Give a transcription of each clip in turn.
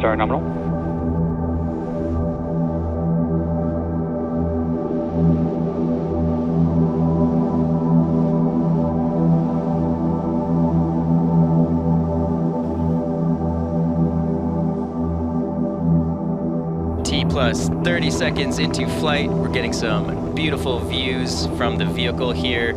start nominal. Plus 30 seconds into flight, we're getting some beautiful views from the vehicle here.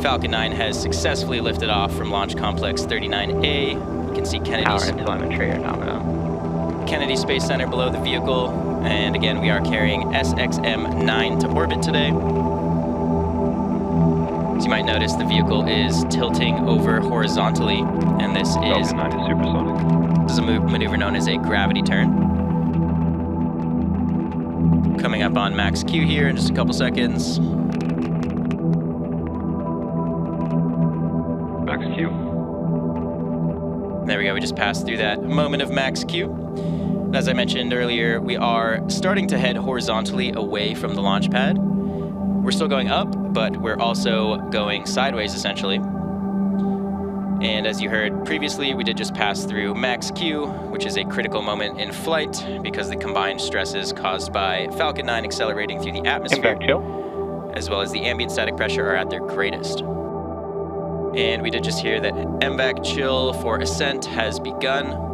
Falcon 9 has successfully lifted off from Launch Complex 39A. You can see Kennedy's Power and telemetry are nominal. Kennedy Space Center below the vehicle. And again, we are carrying SXM-9 to orbit today. As you might notice, the vehicle is tilting over horizontally, and this is Falcon 9 is supersonic. This is a maneuver known as a gravity turn. Coming up on max Q here in just a couple seconds. Max Q. There we go, we just passed through that moment of max Q. As I mentioned earlier, we are starting to head horizontally away from the launch pad. We're still going up, but we're also going sideways essentially. And as you heard previously, we did just pass through max Q, which is a critical moment in flight because the combined stresses caused by Falcon 9 accelerating through the atmosphere, Impact chill, as well as the ambient static pressure, are at their greatest. And we did just hear that MVAC chill for ascent has begun,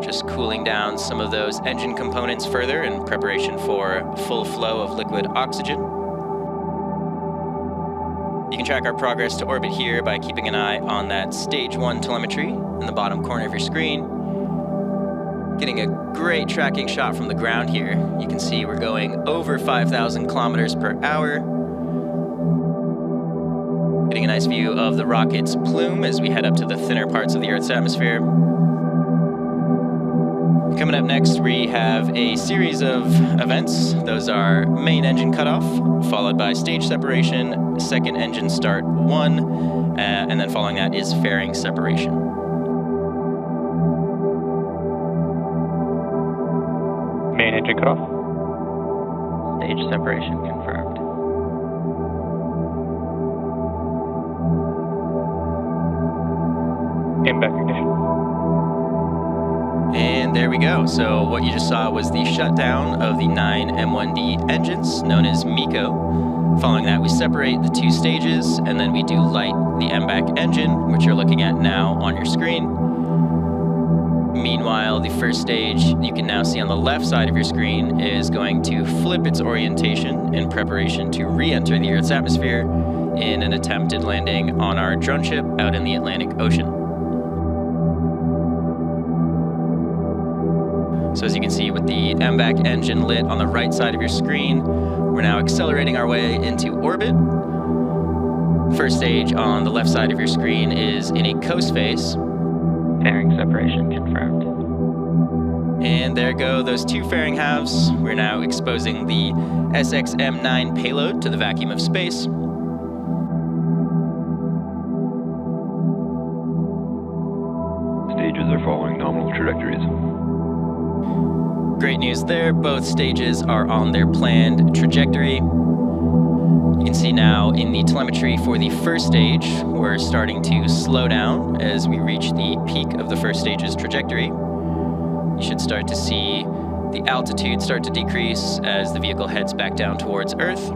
just cooling down some of those engine components further in preparation for full flow of liquid oxygen. You can track our progress to orbit here by keeping an eye on that stage 1 telemetry in the bottom corner of your screen. Getting a great tracking shot from the ground here. You can see we're going over 5,000 kilometers per hour. Getting a nice view of the rocket's plume as we head up to the thinner parts of the Earth's atmosphere. Coming up next, we have a series of events. Those are main engine cutoff, followed by stage separation, second engine start 1, and then following that is fairing separation. main engine cutoff. Stage separation confirmed. Impact ignition. And there we go. So what you just saw was the shutdown of the 9 M1D engines, known as MECO. Following that, we separate the 2 stages, and then we do light the MVAC engine, which you're looking at now on your screen. Meanwhile, the first stage, you can now see on the left side of your screen, is going to flip its orientation in preparation to re-enter the Earth's atmosphere in an attempted landing on our drone ship out in the Atlantic Ocean. So as you can see with the MVAC engine lit on the right side of your screen, we're now accelerating our way into orbit. First stage on the left side of your screen is in a coast phase. Fairing separation confirmed. And there go those 2 fairing halves. We're now exposing the SXM-9 payload to the vacuum of space. Stages are following nominal trajectories. Great news there, both stages are on their planned trajectory. You can see now in the telemetry for the first stage, we're starting to slow down as we reach the peak of the first stage's trajectory. You should start to see the altitude start to decrease as the vehicle heads back down towards Earth.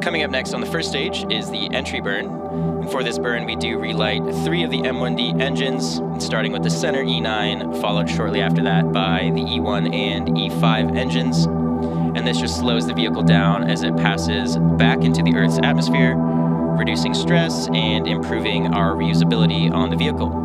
Coming up next on the first stage is the entry burn. And for this burn, we do relight 3 of the M1D engines, starting with the center E9, followed shortly after that by the E1 and E5 engines. And this just slows the vehicle down as it passes back into the Earth's atmosphere, reducing stress and improving our reusability on the vehicle.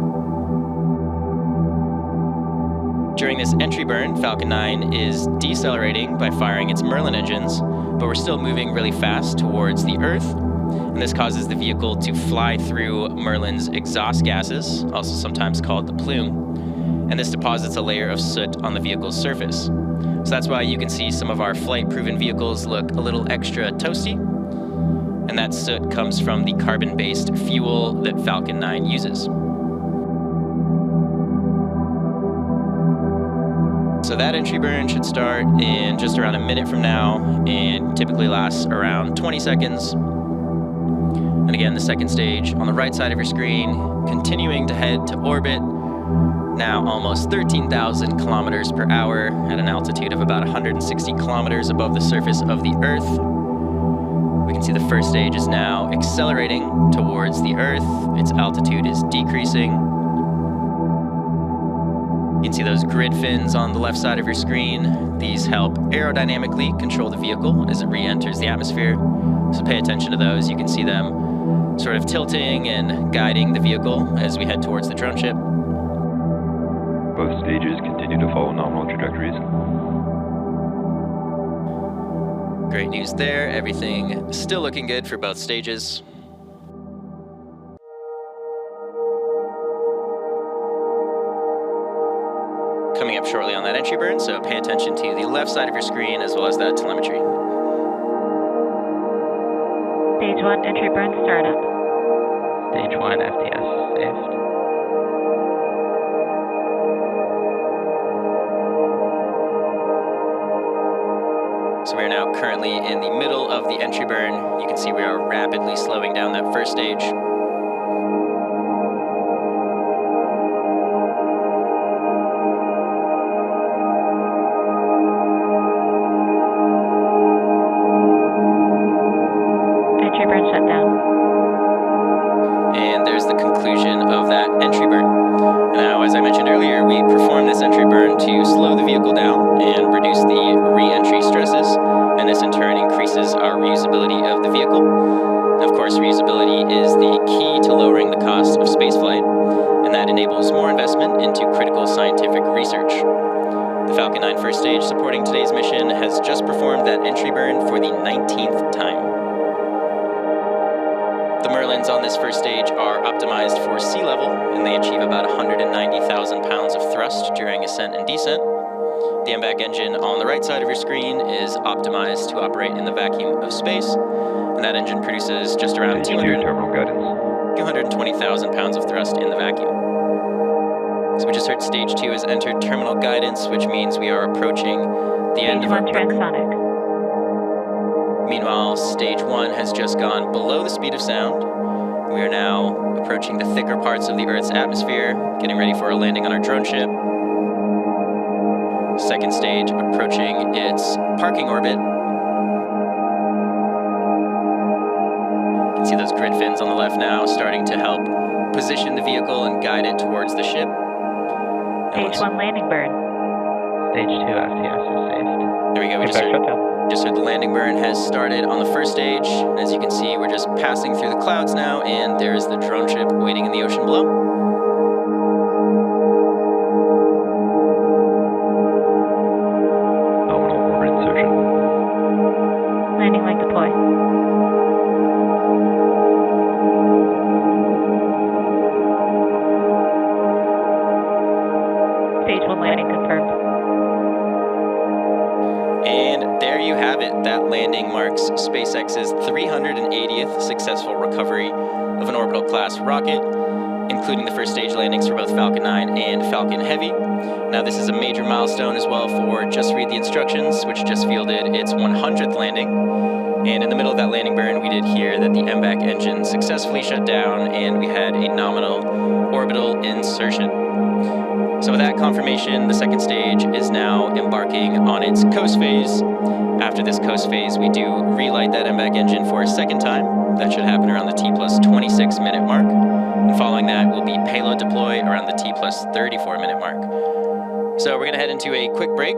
During this entry burn, Falcon 9 is decelerating by firing its Merlin engines, but we're still moving really fast towards the Earth. And this causes the vehicle to fly through Merlin's exhaust gases, also sometimes called the plume. And this deposits a layer of soot on the vehicle's surface. So that's why you can see some of our flight-proven vehicles look a little extra toasty. And that soot comes from the carbon-based fuel that Falcon 9 uses. So that entry burn should start in just around a minute from now and typically lasts around 20 seconds. And again, the second stage on the right side of your screen, continuing to head to orbit, now almost 13,000 kilometers per hour at an altitude of about 160 kilometers above the surface of the Earth. We can see the first stage is now accelerating towards the Earth. Its altitude is decreasing. You can see those grid fins on the left side of your screen. These help aerodynamically control the vehicle as it re-enters the atmosphere. So pay attention to those. You can see them sort of tilting and guiding the vehicle as we head towards the drone ship. Both stages continue to follow nominal trajectories. Great news there. Everything still looking good for both stages. Coming up shortly on that entry burn, so pay attention to the left side of your screen as well as that telemetry. Stage 1 entry burn startup. Stage 1 FTS saved. So we are now currently in the middle of the entry burn. You can see we are rapidly slowing down that first stage. Entry burn shut down. And there's the conclusion of that entry burn. Now, as I mentioned earlier, we perform this entry burn to slow the vehicle down and reduce the re-entry stresses, and this in turn increases our reusability of the vehicle. And of course, reusability is the key to lowering the cost of spaceflight, and that enables more investment into critical scientific research. The Falcon 9 first stage supporting today's mission has just performed that entry burn for the 19th time. The Merlins on this first stage are optimized for sea level, and they achieve about 190,000 pounds of thrust during ascent and descent. The MVAC engine on the right side of your screen is optimized to operate in the vacuum of space, and that engine produces just around Stage 2 terminal guidance. 220,000 pounds of thrust in the vacuum. So we just heard stage 2 has entered terminal guidance, which means we are approaching the end Stage of our 1 transonic. Meanwhile, stage 1 has just gone below the speed of sound. We are now approaching the thicker parts of the Earth's atmosphere, getting ready for a landing on our drone ship. Second stage approaching its parking orbit. You can see those grid fins on the left now starting to help position the vehicle and guide it towards the ship. Stage 1 landing burn. Stage 2 FTS is saved. There we go, we just heard the landing burn has started on the first stage. As you can see, we're just passing through the clouds now, and there's the drone ship waiting in the ocean below. Nominal orbit insertion. Landing leg deploy. Stage 1 landing confirmed. And there you have it. That landing marks SpaceX's 380th successful recovery of an orbital class rocket, including the first stage landings for both Falcon 9 and Falcon Heavy. Now, this is a major milestone as well for Just Read the Instructions, which just fielded its 100th landing. And in the middle of that landing burn, we did hear that the MVAC engine successfully shut down, and we had a nominal orbital insertion. So with that confirmation, the second stage is now embarking on its coast phase. After this coast phase, we do relight that MVAC engine for a second time. That should happen around the T+26 minute mark. And following that will be payload deploy around the T+34 minute mark. So we're gonna head into a quick break.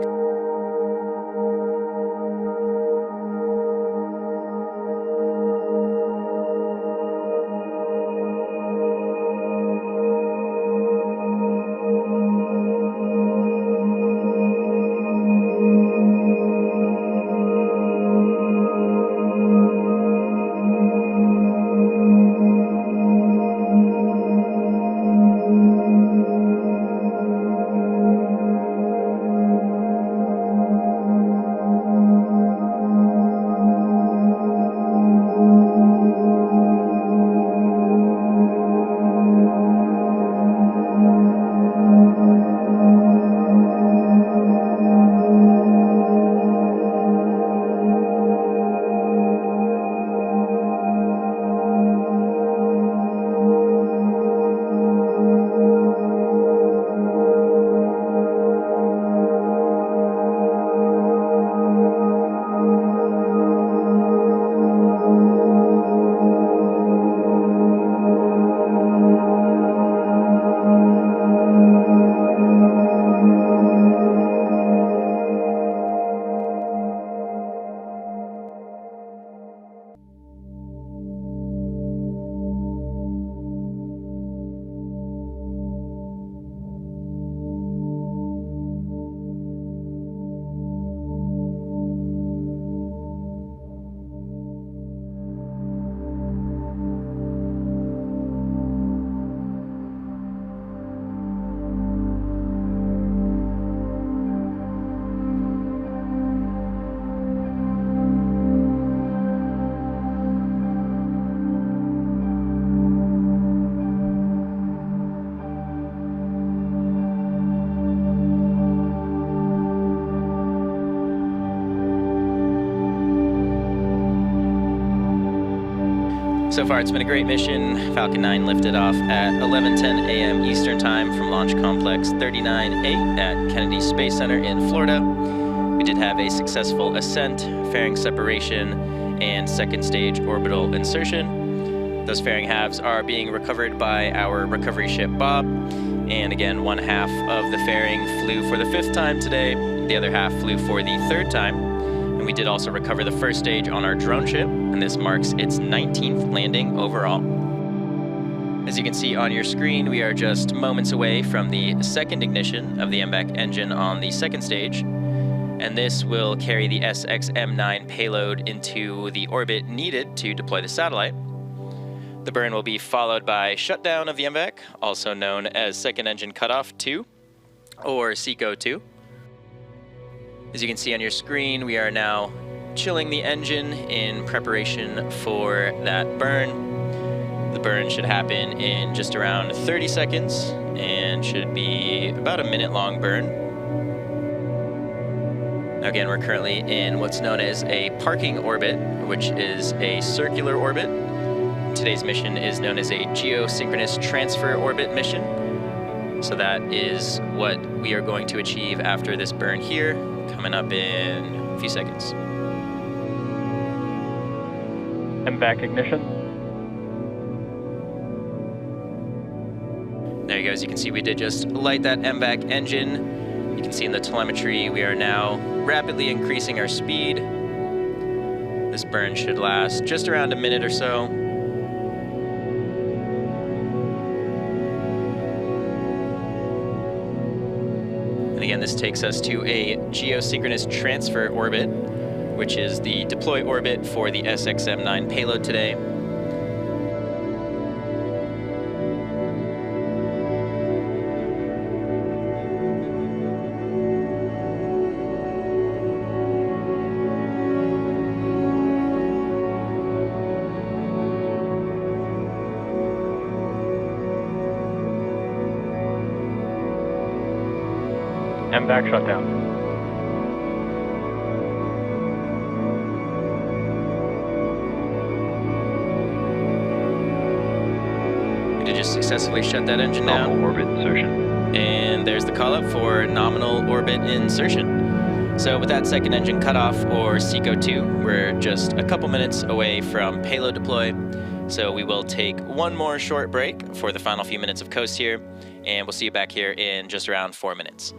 So far, it's been a great mission. Falcon 9 lifted off at 11:10 a.m. Eastern Time from Launch Complex 39A at Kennedy Space Center in Florida. We did have a successful ascent, fairing separation, and second stage orbital insertion. Those fairing halves are being recovered by our recovery ship Bob. And again, one half of the fairing flew for the 5th time today. The other half flew for the 3rd time. And we did also recover the first stage on our drone ship, and this marks its 19th landing overall. As you can see on your screen, we are just moments away from the second ignition of the MVAC engine on the second stage, and this will carry the SXM-9 payload into the orbit needed to deploy the satellite. The burn will be followed by shutdown of the MVAC, also known as Second Engine Cutoff 2, or SECO 2. As you can see on your screen, we are now chilling the engine in preparation for that burn. The burn should happen in just around 30 seconds and should be about a minute-long burn. Now again, we're currently in what's known as a parking orbit, which is a circular orbit. Today's mission is known as a geosynchronous transfer orbit mission. So that is what we are going to achieve after this burn here, coming up in a few seconds. MVAC ignition. There you go. As you can see, we did just light that MVAC engine. You can see in the telemetry, we are now rapidly increasing our speed. This burn should last just around a minute or so. Again, this takes us to a geosynchronous transfer orbit, which is the deploy orbit for the SXM-9 payload today. MVAC shutdown. We did just successfully shut that engine down. Nominal orbit insertion. And there's the call up for nominal orbit insertion. So with that second engine cutoff, or SECO 2, we're just a couple minutes away from payload deploy. So we will take one more short break for the final few minutes of coast here, and we'll see you back here in just around 4 minutes.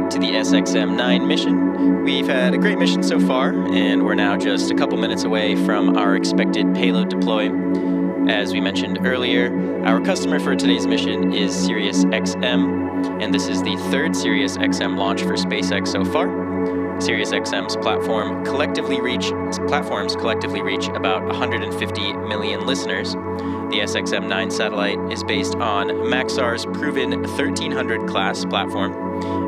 back to the SXM-9 mission. We've had a great mission so far, and we're now just a couple minutes away from our expected payload deploy. As we mentioned earlier, our customer for today's mission is SiriusXM, and this is the third SiriusXM launch for SpaceX so far. SiriusXM's platforms collectively reach about 150 million listeners. The SXM-9 satellite is based on Maxar's proven 1300 class platform,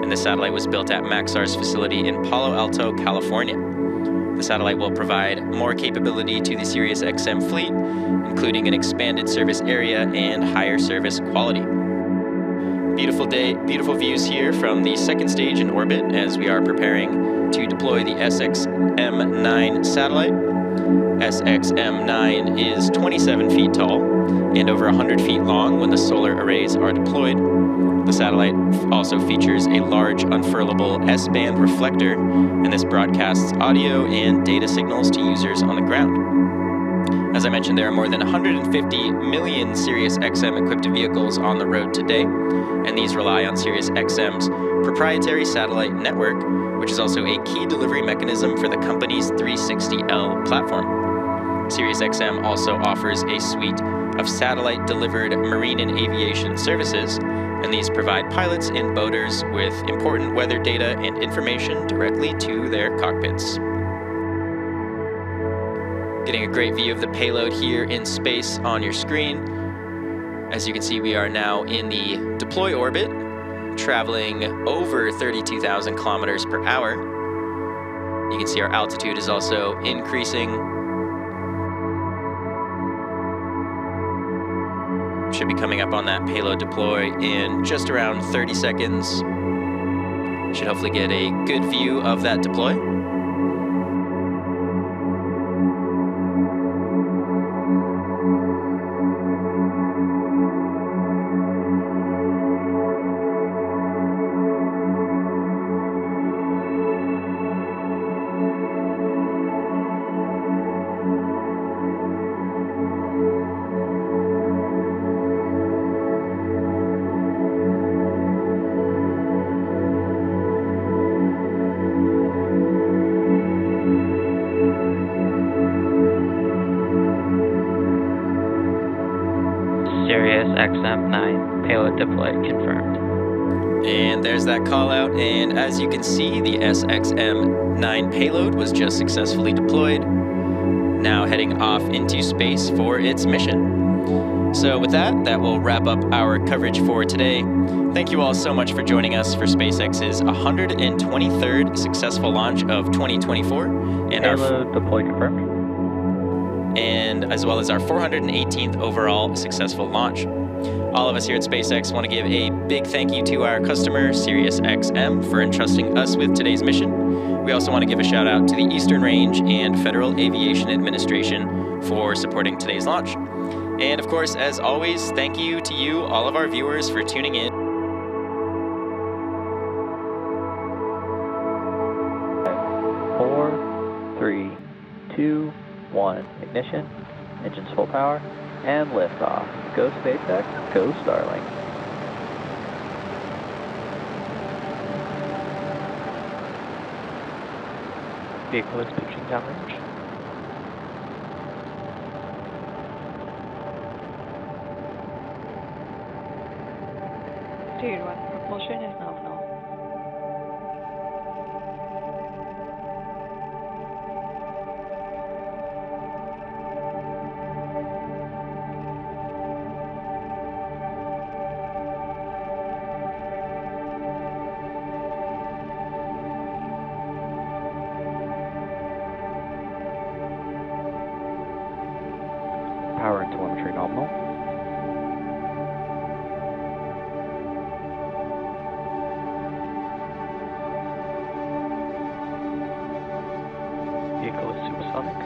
and the satellite was built at Maxar's facility in Palo Alto, California. The satellite will provide more capability to the SiriusXM fleet, including an expanded service area and higher service quality. Beautiful day, beautiful views here from the second stage in orbit as we are preparing to deploy the SXM-9 satellite. SXM-9 is 27 feet tall and over 100 feet long when the solar arrays are deployed. The satellite also features a large unfurlable S-band reflector, and this broadcasts audio and data signals to users on the ground. As I mentioned, there are more than 150 million SiriusXM-equipped vehicles on the road today, and these rely on SiriusXM's proprietary satellite network, which is also a key delivery mechanism for the company's 360L platform. SiriusXM also offers a suite of satellite-delivered marine and aviation services, and these provide pilots and boaters with important weather data and information directly to their cockpits. Getting a great view of the payload here in space on your screen. As you can see, we are now in the deploy orbit, traveling over 32,000 kilometers per hour. You can see our altitude is also increasing. Should be coming up on that payload deploy in just around 30 seconds. Should hopefully get a good view of that deploy. SiriusXM-9 payload deploy confirmed. And there's that call out, and as you can see, the SXM-9 payload was just successfully deployed, now heading off into space for its mission. So with that will wrap up our coverage for today. Thank you all so much for joining us for SpaceX's 123rd successful launch of 2024, and Payload deploy confirmed. and as well as our 418th overall successful launch. All of us here at SpaceX want to give a big thank you to our customer, SiriusXM, for entrusting us with today's mission. We also want to give a shout out to the Eastern Range and Federal Aviation Administration for supporting today's launch. And of course, as always, thank you to you, all of our viewers, for tuning in. 4, 3, 2, 1. Ignition. Engines full power. And liftoff. Go SpaceX. Go Starlink. Vehicle is pitching downrange. Dude, what propulsion is nominal. Power and telemetry nominal. Vehicle is supersonic.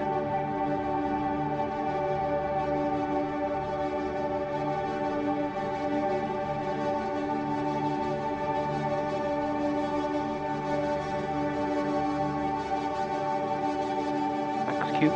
Execute.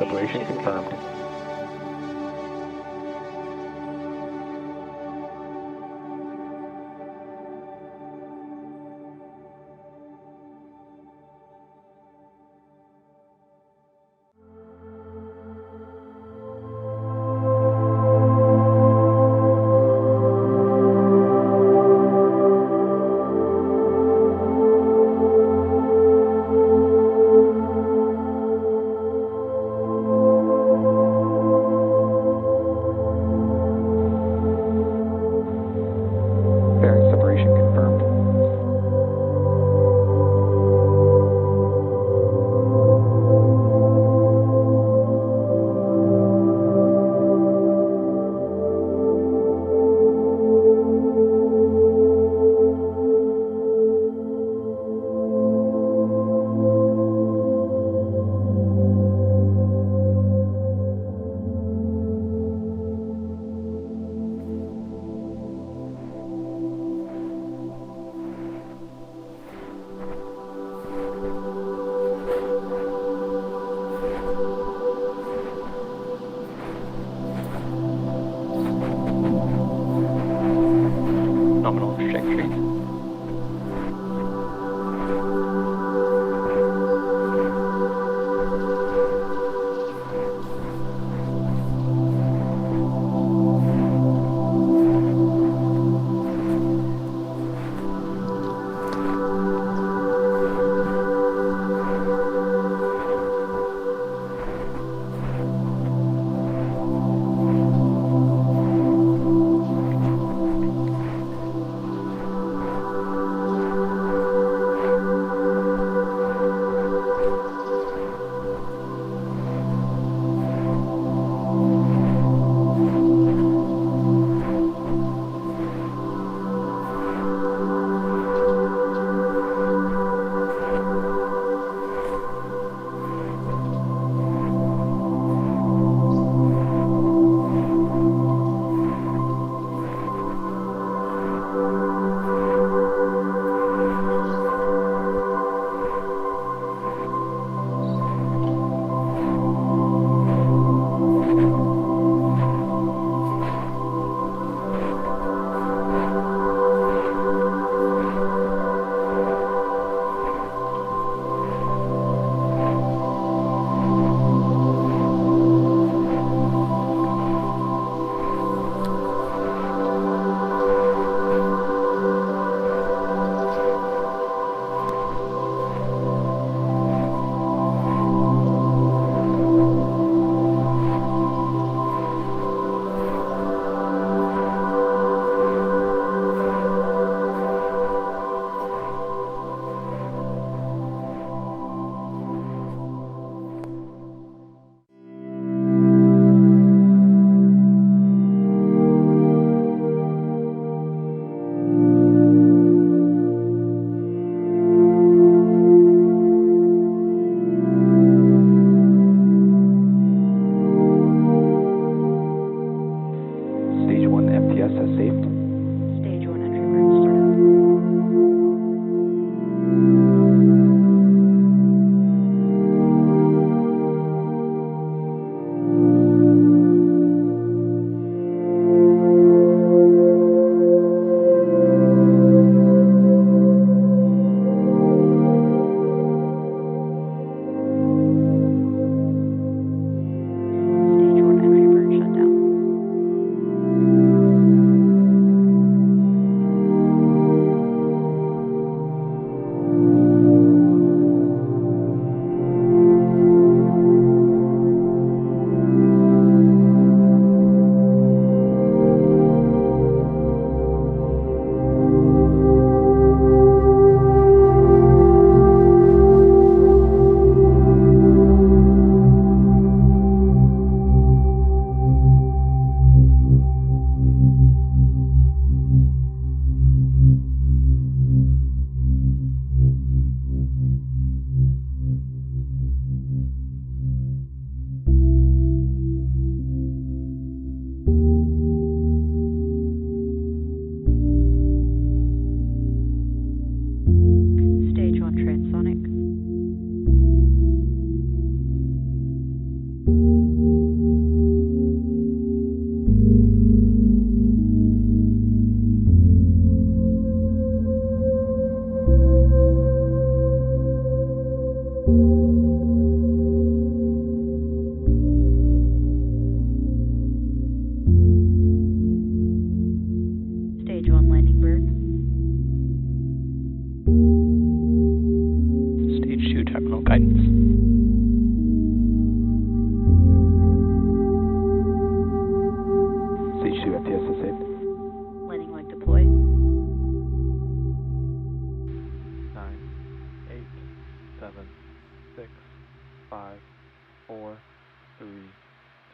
Separation confirmed.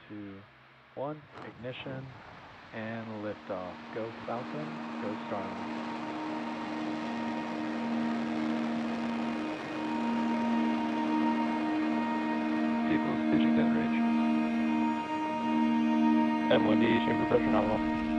2, 1, ignition, and liftoff. Go Falcon, go Starlink. Vehicle staging downrange. M1D, chamber pressure nominal.